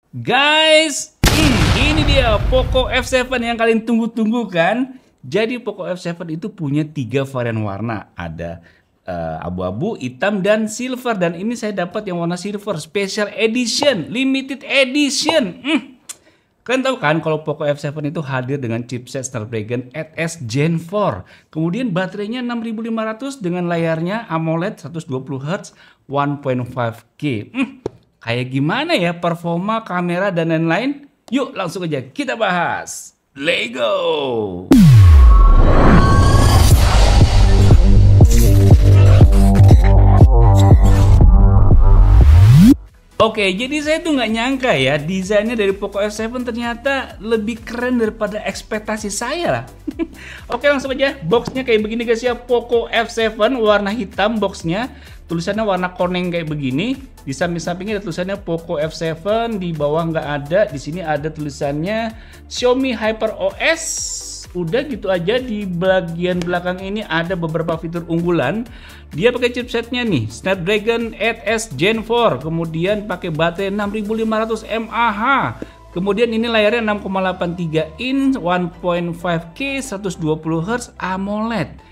Guys, ini dia Poco F7 yang kalian tunggu-tunggu kan? Jadi Poco F7 itu punya 3 varian warna. Ada abu-abu, hitam, dan silver. Dan ini saya dapat yang warna silver, special edition, limited edition. Kalian tahu kan kalau Poco F7 itu hadir dengan chipset Snapdragon 8S Gen 4. Kemudian baterainya 6500 dengan layarnya AMOLED 120Hz 1.5K. Kayak gimana ya performa, kamera, dan lain-lain? Yuk langsung aja kita bahas. Let's go! Oke, jadi saya tuh nggak nyangka ya desainnya dari Poco F7 ternyata lebih keren daripada ekspektasi saya lah. Oke, langsung aja. Boxnya kayak begini guys ya, Poco F7 warna hitam boxnya. Tulisannya warna koneng kayak begini. Di samping-sampingnya ada tulisannya Poco F7, di bawah nggak ada. Di sini ada tulisannya Xiaomi HyperOS. Udah gitu aja. Di bagian belakang ini ada beberapa fitur unggulan. Dia pakai chipsetnya nih Snapdragon 8S Gen 4, kemudian pakai baterai 6500 mAh. Kemudian ini layarnya 6,83 inch 1.5K 120Hz AMOLED.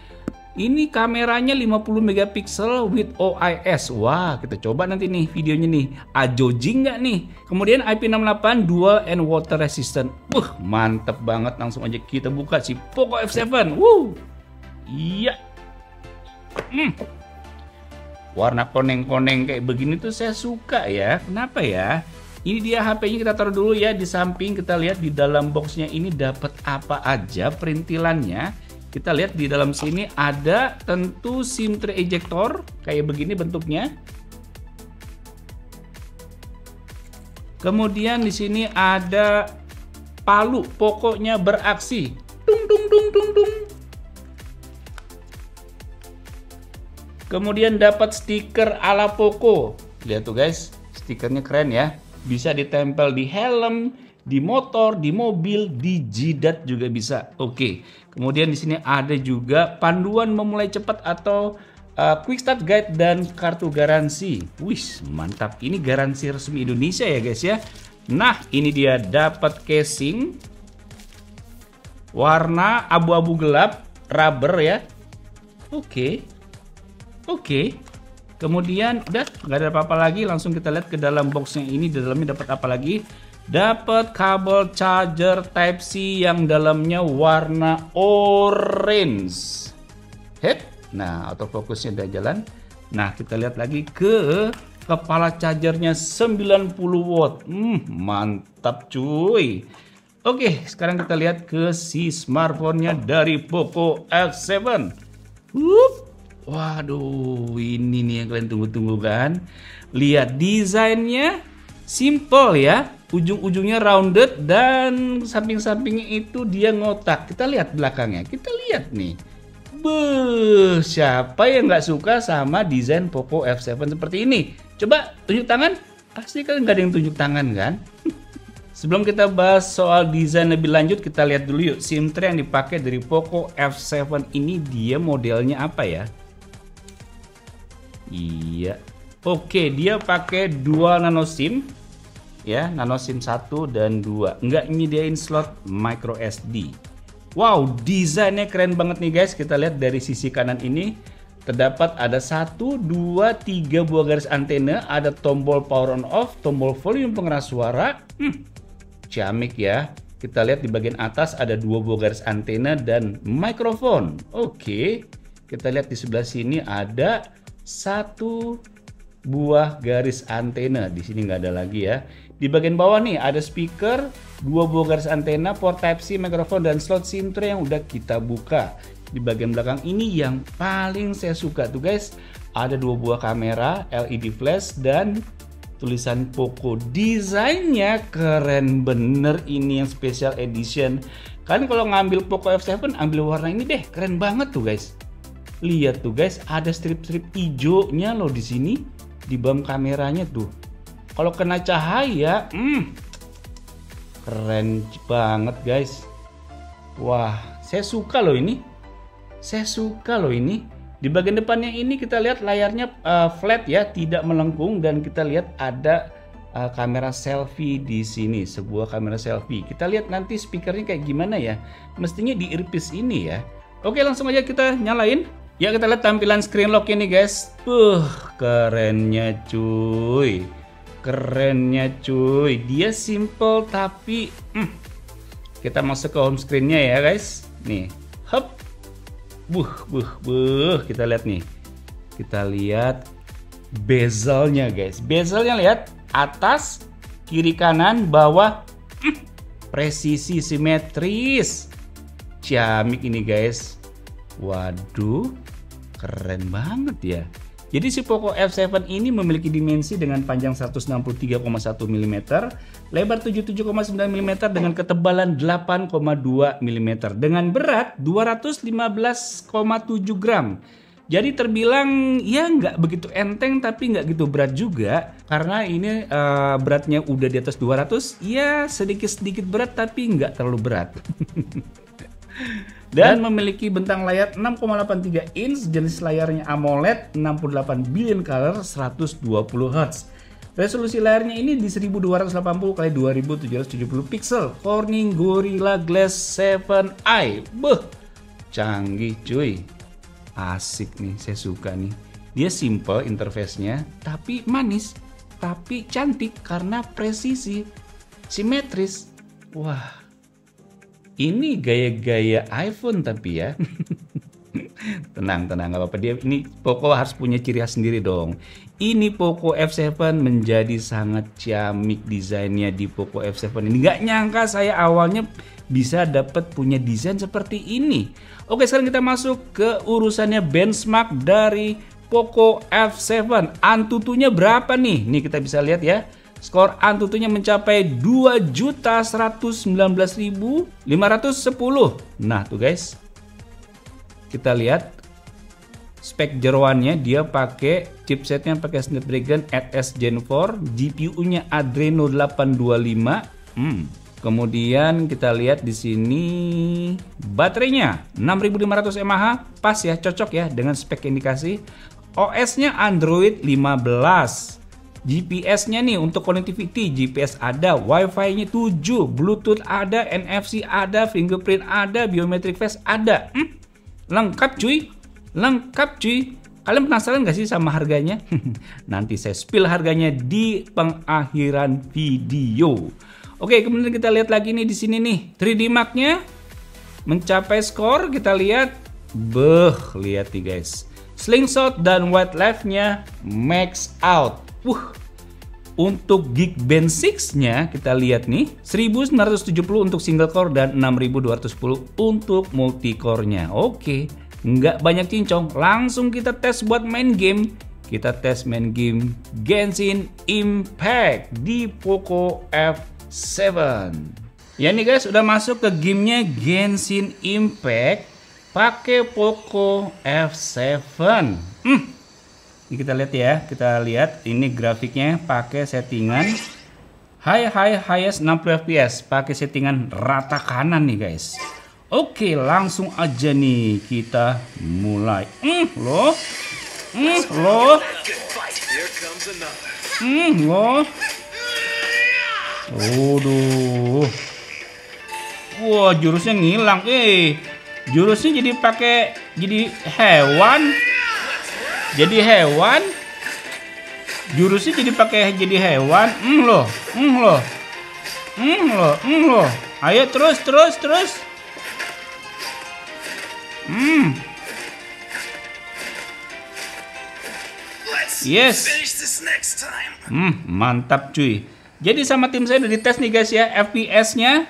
Ini kameranya 50 megapiksel with OIS. Wah, kita coba nanti nih videonya nih. Ajojing nggak nih? Kemudian IP68 dual and water resistant. Mantep banget. Langsung aja kita buka si Poco F7. Iya. Warna koneng-koneng kayak begini tuh saya suka ya. Kenapa ya? Ini dia HP-nya, kita taruh dulu ya di samping. Kita lihat di dalam boxnya ini dapat apa aja perintilannya. Kita lihat di dalam sini ada tentu SIM tray ejector kayak begini bentuknya. Kemudian di sini ada palu, pokoknya beraksi. Tung tung tung tung tung. Kemudian dapat stiker ala Poco. Lihat tuh guys, stikernya keren ya. Bisa ditempel di helm, di motor, di mobil, di jidat juga bisa. Oke. Kemudian di sini ada juga panduan memulai cepat atau quick start guide dan kartu garansi. Wih, mantap. Ini garansi resmi Indonesia ya guys ya. Nah, ini dia dapat casing warna abu-abu gelap, rubber ya. Oke. Kemudian udah nggak ada apa-apa lagi. Langsung kita lihat ke dalam boxnya ini. Di dalamnya dapat apa lagi? Dapat kabel charger Type C yang dalamnya warna orange. Nah, autofocusnya udah jalan. Nah, kita lihat lagi ke kepala chargernya 90 watt. Mantap cuy. Oke, sekarang kita lihat ke si smartphone-nya dari Poco F7. Waduh, ini nih yang kalian tunggu-tunggu kan. Lihat desainnya simple ya. Ujung-ujungnya rounded dan samping-sampingnya itu dia ngotak. Kita lihat belakangnya. Kita lihat nih. Siapa yang nggak suka sama desain Poco F7 seperti ini? Coba tunjuk tangan. Pasti kalian nggak ada yang tunjuk tangan kan? Sebelum kita bahas soal desain lebih lanjut, kita lihat dulu yuk SIM tray yang dipakai dari Poco F7 ini, dia modelnya apa ya? Iya. Oke, dia pakai dual nano SIM. Ya, nano SIM 1 dan 2. Nggak nyediain slot micro SD. Wow, desainnya keren banget nih guys. Kita lihat dari sisi kanan ini terdapat ada 1, 2, 3 buah garis antena, ada tombol power on off, tombol volume pengeras suara. Ciamik ya. Kita lihat di bagian atas ada 2 buah garis antena dan mikrofon. Oke. Kita lihat di sebelah sini ada 1 buah garis antena. Di sini nggak ada lagi ya. Di bagian bawah nih ada speaker, 2 buah garis antena, port Type C, mikrofon, dan slot SIM tray yang udah kita buka. Di bagian belakang ini yang paling saya suka tuh guys, ada 2 buah kamera, LED flash, dan tulisan Poco. Desainnya keren bener, ini yang special edition. Kalian kalau ngambil Poco F7 ambil warna ini deh, keren banget tuh guys. Lihat tuh guys, ada strip-strip hijaunya loh di sini, di bawah kameranya tuh. Kalau kena cahaya, keren banget guys. Wah, saya suka loh ini. Di bagian depannya ini kita lihat layarnya flat ya, tidak melengkung, dan kita lihat ada kamera selfie di sini, sebuah kamera selfie. Kita lihat nanti speakernya kayak gimana ya. Mestinya di earpiece ini ya. Oke, langsung aja kita nyalain. Ya, kita lihat tampilan screen lock ini guys. Kerennya cuy. Kerennya cuy. Dia simple tapi kita masuk ke home screen-nya ya guys. Nih, hop. Kita lihat nih. Kita lihat bezelnya guys. Bezelnya lihat atas, kiri, kanan, bawah. Presisi simetris. Ciamik ini guys. Waduh, keren banget ya. Jadi si Poco F7 ini memiliki dimensi dengan panjang 163,1 mm, lebar 77,9 mm dengan ketebalan 8,2 mm dengan berat 215,7 gram. Jadi terbilang ya nggak begitu enteng tapi nggak gitu berat juga, karena ini beratnya udah di atas 200, ya sedikit-sedikit berat tapi nggak terlalu berat. Dan memiliki bentang layar 6,83 inch, jenis layarnya AMOLED, 68 billion color, 120 Hz. Resolusi layarnya ini di 1280 x 2770 pixel, Corning Gorilla Glass 7i. Canggih cuy. Asik nih, saya suka nih. Dia simple interface-nya, tapi manis, tapi cantik karena presisi, simetris. Wah, ini gaya-gaya iPhone tapi ya. Tenang, gak apa-apa. Dia ini Poco harus punya ciri khas sendiri dong. Ini Poco F7 menjadi sangat ciamik desainnya di Poco F7 ini. Gak nyangka saya awalnya bisa dapat punya desain seperti ini. Oke, sekarang kita masuk ke urusannya benchmark dari Poco F7. Antutunya berapa nih? Nih kita bisa lihat ya. Skor Antutunya mencapai 2.119.510. Nah tuh guys, kita lihat spek jeroannya. Dia pakai chipsetnya pakai Snapdragon 8S Gen 4, GPU-nya Adreno 825. Kemudian kita lihat di sini baterainya 6500 mAh, pas ya, cocok ya dengan spek yang dikasih. OS-nya Android 15. GPS-nya nih untuk connectivity, GPS ada, Wi-Fi-nya 7, Bluetooth ada, NFC ada, fingerprint ada, biometric face ada. Lengkap cuy, lengkap cuy. Kalian penasaran gak sih sama harganya? Nanti saya spill harganya di pengakhiran video. Oke, kemudian kita lihat lagi nih di sini nih 3D Mark-nya mencapai skor, kita lihat, lihat nih guys, slingshot dan white life-nya max out. Untuk Geekbench 6-nya kita lihat nih 1970 untuk single core dan 6210 untuk multi core-nya. Oke, nggak banyak cincong, langsung kita tes buat main game. Kita tes main game Genshin Impact di Poco F7. Ya nih guys, udah masuk ke gamenya Genshin Impact pakai Poco F7. Ini kita lihat ya, kita lihat ini grafiknya pakai settingan highest 60 fps, pakai settingan rata kanan nih guys. Oke, langsung aja nih kita mulai. Loh. Waduh. Wah, jurusnya ngilang. Jurusnya jadi pakai jadi hewan. Jurusnya jadi pakai jadi hewan. Loh. Ayo terus. Yes. Mantap cuy. Jadi sama tim saya udah dites nih guys ya, FPS-nya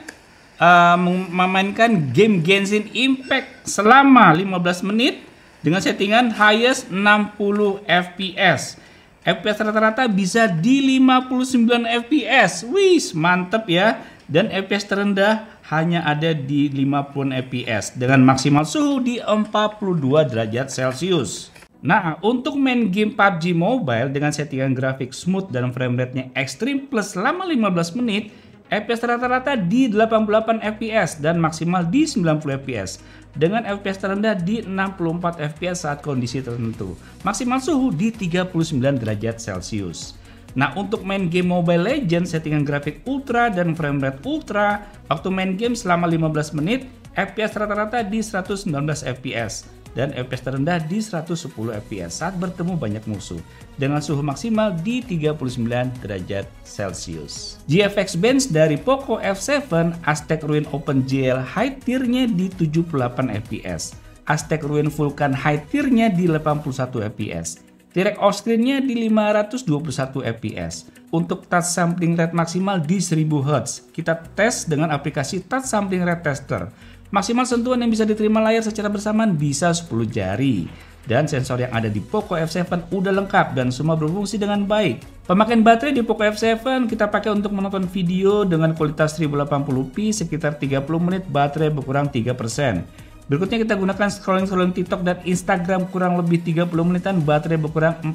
memainkan game Genshin Impact selama 15 menit dengan settingan highest 60 fps. FPS rata-rata bisa di 59 fps. Wih, mantep ya. Dan FPS terendah hanya ada di 50 fps dengan maksimal suhu di 42 derajat Celcius. Nah, untuk main game PUBG Mobile dengan settingan grafik smooth dan frame rate-nya ekstrim plus selama 15 menit, FPS rata-rata di 88 fps dan maksimal di 90 fps dengan FPS terendah di 64 fps saat kondisi tertentu. Maksimal suhu di 39 derajat Celcius. Nah, untuk main game Mobile Legends, settingan grafik ultra dan frame rate ultra, waktu main game selama 15 menit, FPS rata-rata di 119 FPS, dan FPS terendah di 110 FPS saat bertemu banyak musuh, dengan suhu maksimal di 39 derajat Celcius. GFX Bench dari Poco F7, Aztec Ruin OpenGL High Tier-nya di 78 FPS, Aztec Ruin Vulkan High Tier-nya di 81 FPS, T-Rex offscreen-nya di 521 fps. Untuk touch sampling rate maksimal di 1000 Hz. Kita tes dengan aplikasi Touch Sampling Rate Tester. Maksimal sentuhan yang bisa diterima layar secara bersamaan bisa 10 jari. Dan sensor yang ada di Poco F7 udah lengkap dan semua berfungsi dengan baik. Pemakaian baterai di Poco F7 kita pakai untuk menonton video dengan kualitas 1080p sekitar 30 menit, baterai berkurang 3%. Berikutnya kita gunakan scrolling TikTok dan Instagram kurang lebih 30 menitan, baterai berkurang 4%.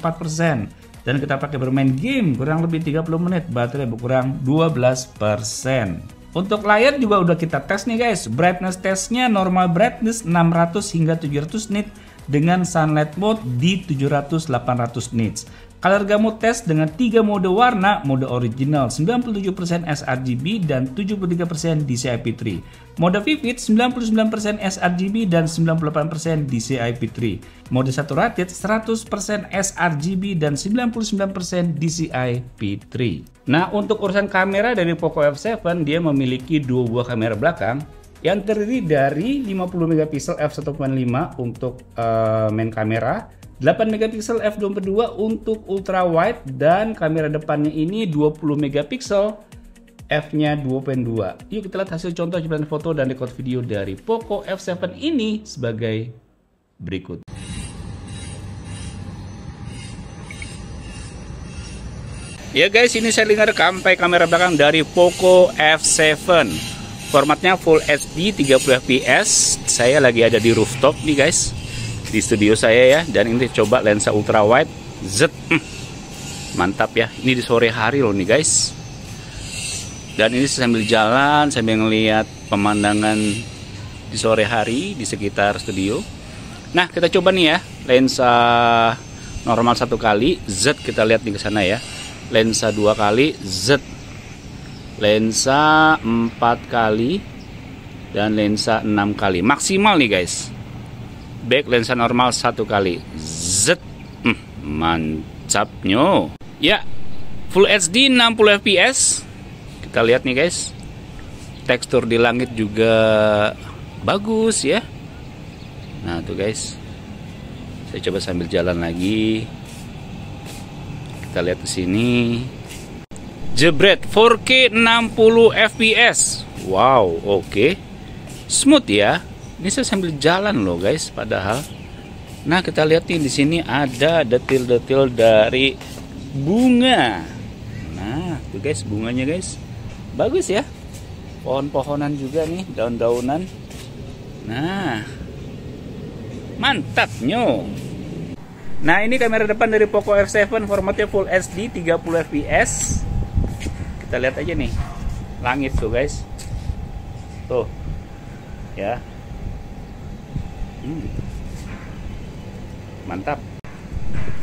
Dan kita pakai bermain game kurang lebih 30 menit, baterai berkurang 12%. Untuk layar juga udah kita tes nih guys. Brightness testnya normal brightness 600 hingga 700 nits dengan sunlight mode di 700-800 nits. Color gamut test dengan 3 mode warna, mode original 97% sRGB dan 73% DCI-P3. Mode vivid 99% sRGB dan 98% DCI-P3. Mode saturated 100% sRGB dan 99% DCI-P3. Nah, untuk urusan kamera dari Poco F7, dia memiliki dua buah kamera belakang yang terdiri dari 50 megapiksel f1.5 untuk main kamera, 8 megapiksel f2.2 untuk ultra wide, dan kamera depannya ini 20 megapiksel f-nya 2.2. Yuk kita lihat hasil contoh jumlah foto dan record video dari Poco F7 ini sebagai berikut. Ya guys, ini saya rekam kamera belakang dari Poco F7. Formatnya Full HD 30 fps. Saya lagi ada di rooftop nih guys, di studio saya ya. Dan ini coba lensa ultra wide Z. Mantap ya. Ini di sore hari loh nih guys. Dan ini sambil jalan, sambil ngelihat pemandangan di sore hari di sekitar studio. Nah, kita coba nih ya, lensa normal 1 kali Z, kita lihat nih ke sana ya. Lensa 2 kali Z, lensa 4 kali, dan lensa 6 kali. Maksimal nih guys. Back lensa normal 1 kali Z. Mantapnya. Ya, Full HD 60 fps. Kita lihat nih guys, tekstur di langit juga bagus ya. Nah tuh guys, saya coba sambil jalan lagi. Kita lihat ke sini. Jebret 4K 60 fps. Wow, oke. Smooth ya. Ini saya sambil jalan loh guys padahal. Nah, kita lihat nih di sini ada detil-detil dari bunga. Nah, tuh guys bunganya guys. Bagus ya. Pohon-pohonan juga nih, daun-daunan. Nah, mantapnya. Nah, ini kamera depan dari Poco F7, formatnya Full HD 30 fps. Kita lihat aja nih langit tuh guys. Tuh ya. Mantap.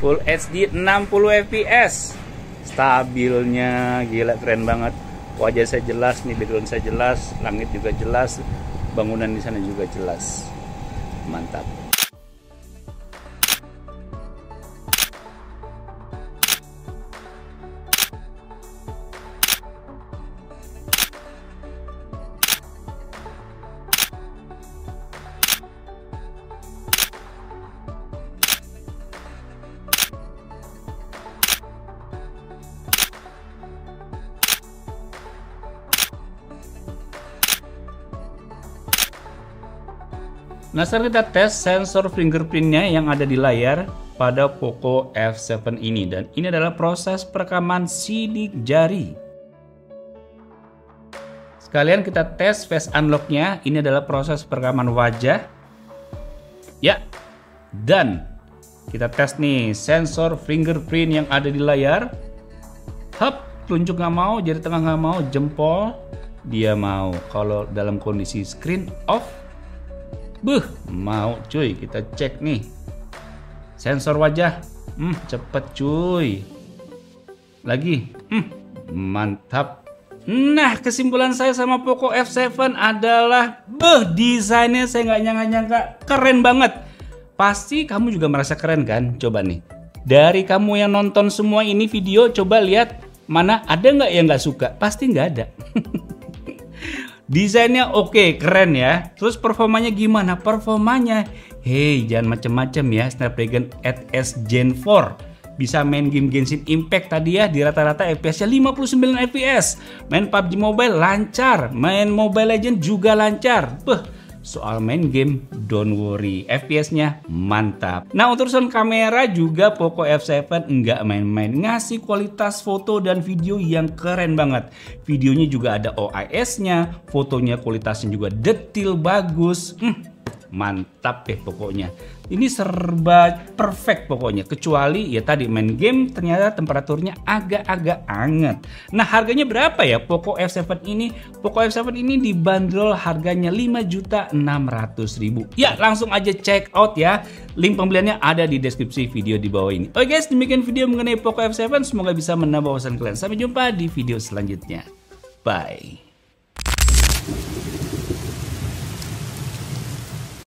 Full HD 60 fps. Stabilnya gila, keren banget. Wajah saya jelas nih, background saya jelas, langit juga jelas, bangunan di sana juga jelas. Mantap. Nah, sekarang kita tes sensor fingerprintnya yang ada di layar pada Poco F7 ini. Dan ini adalah proses perekaman sidik jari. Sekalian kita tes face unlock-nya. Ini adalah proses perekaman wajah. Ya, dan kita tes nih sensor fingerprint yang ada di layar. Hap, telunjuk nggak mau, jari tengah nggak mau, jempol dia mau. Kalau dalam kondisi screen off, mau cuy. Kita cek nih sensor wajah. Cepet cuy. Lagi. Mantap. Nah, kesimpulan saya sama Poco F7 adalah desainnya saya nggak nyangka-nyangka keren banget. Pasti kamu juga merasa keren kan? Coba nih, dari kamu yang nonton semua ini video, coba lihat mana ada nggak yang nggak suka? Pasti nggak ada. Desainnya oke, keren ya. Terus performanya gimana? Performanya, hey jangan macem-macem ya. Snapdragon 8S Gen 4. Bisa main game Genshin Impact tadi ya, di rata-rata FPS-nya 59 FPS. Main PUBG Mobile lancar, main Mobile Legends juga lancar. Soal main game, don't worry, FPS-nya mantap. Nah, untuk urusan kamera juga Poco F7 nggak main-main, ngasih kualitas foto dan video yang keren banget. Videonya juga ada OIS-nya, fotonya kualitasnya juga detail bagus. Mantap deh pokoknya. Ini serba perfect pokoknya. Kecuali ya tadi main game ternyata temperaturnya agak-agak anget. Nah, harganya berapa ya Poco F7 ini? Poco F7 ini dibanderol harganya 5.600.000. Ya, langsung aja check out ya. Link pembeliannya ada di deskripsi video di bawah ini. Oke guys, demikian video mengenai Poco F7. Semoga bisa menambah wawasan kalian. Sampai jumpa di video selanjutnya. Bye.